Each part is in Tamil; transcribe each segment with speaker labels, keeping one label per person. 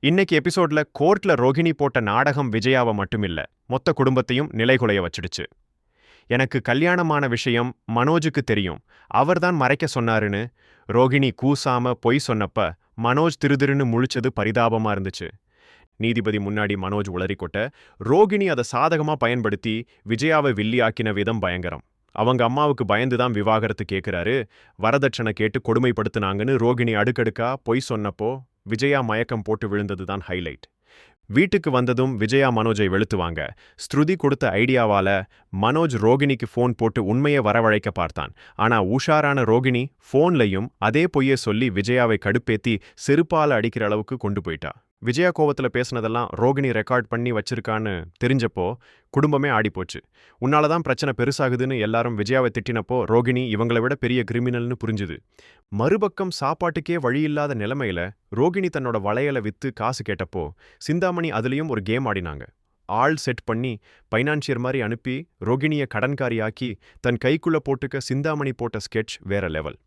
Speaker 1: இன்னைக்கு எபிசோட்ல கோர்ட்ல ரோகிணி போட்ட நாடகம் விஜயாவை மட்டுமில்ல, மொத்த குடும்பத்தையும் நிலைகுலைய வச்சிடுச்சு. எனக்கு கல்யாணமான விஷயம் மனோஜுக்கு தெரியும், அவர்தான் மறைக்க சொன்னாருன்னு ரோகிணி கூசாம பொய் சொன்னப்ப மனோஜ் திருதிருன்னு முழிச்சது பரிதாபமா இருந்துச்சு. நீதிபதி முன்னாடி மனோஜ் உளறிக்கொட்ட, ரோகிணி அதை சாதகமா பயன்படுத்தி விஜயாவை வில்லியாக்கின விதம் பயங்கரம். அவங்க அம்மாவுக்கு பயந்துதான் விவாகரத்து கேட்கிறாரு, வரதட்சணை கேட்டு கொடுமைப்படுத்தினாங்கன்னு ரோகிணி அடுக்கடுக்கா பொய் சொன்னப்போ விஜயா மயக்கம் போட்டு விழுந்ததுதான் ஹைலைட். வீட்டுக்கு வந்ததும் விஜயா மனோஜை வெளுத்துவாங்க. ஸ்ருதி கொடுத்த ஐடியாவால மனோஜ் ரோகிணிக்கு ஃபோன் போட்டு உண்மையை வரவழைக்க பார்த்தான். ஆனா உஷாரான ரோகிணி ஃபோன்லையும் அதே பொய்யை சொல்லி விஜயாவை கடுப்பேத்தி செருப்பால அடிக்கிற அளவுக்கு கொண்டு போயிட்டா. விஜயா கோவத்துல பேசினதெல்லாம் ரோகிணி ரெக்கார்ட் பண்ணி வச்சிருக்கான்னு தெரிஞ்சப்போ குடும்பமே ஆடிப்போச்சு. உன்னாலதான் பிரச்சனை பெருசாகுதுன்னு எல்லாரும் விஜயாவை திட்டினப்போ ரோகிணி இவங்களை விட பெரிய கிரிமினல்னு புரிஞ்சுது. மறுபக்கம் சாப்பாட்டுக்கே வழியில்லாத நிலைமையில ரோகிணி தன்னோட வளையலை வித்து காசு கேட்டப்போ சிந்தாமணி அதுலயும் ஒரு கேம் ஆடினாங்க. ஆள் செட் பண்ணி பைனான்சியர் மாதிரி அனுப்பி ரோகிணியை கடன்காரியாக்கி தன் கைக்குள்ள போட்டுக்க சிந்தாமணி போட்ட ஸ்கெட்ச் வேற லெவல்.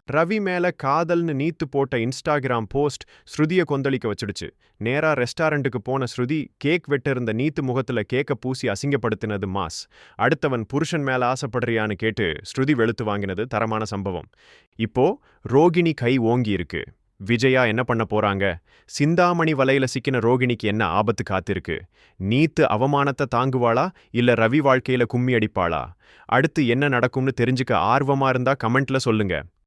Speaker 1: ரவி மேல காதல்னு நீத்து போட்ட இன்ஸ்டாகிராம் போஸ்ட் ஸ்ருதியை கொந்தளிக்க வச்சிடுச்சு. நேரா ரெஸ்டாரண்ட்டுக்கு போன ஸ்ருதி கேக் வெட்டிருந்த நீத்து முகத்துல கேக்க பூசி அசிங்கப்படுத்தினது மாஸ். அடுத்தவன் புருஷன் மேல ஆசைப்படுறியான்னு கேட்டு ஸ்ருதி வெளுத்து வாங்கினது தரமான சம்பவம். இப்போ ரோகிணி கை ஓங்கி இருக்கு. விஜயா என்ன பண்ண போறாங்க? சிந்தாமணி வலையில சிக்கின ரோகிணிக்கு என்ன ஆபத்து காத்திருக்கு? நீத்து அவமானத்தை தாங்குவாளா இல்ல ரவி வாழ்க்கையில கும்மி அடிப்பாளா? அடுத்து என்ன நடக்கும்னு தெரிஞ்சுக்க ஆர்வமா இருந்தா கமெண்ட்ல சொல்லுங்க.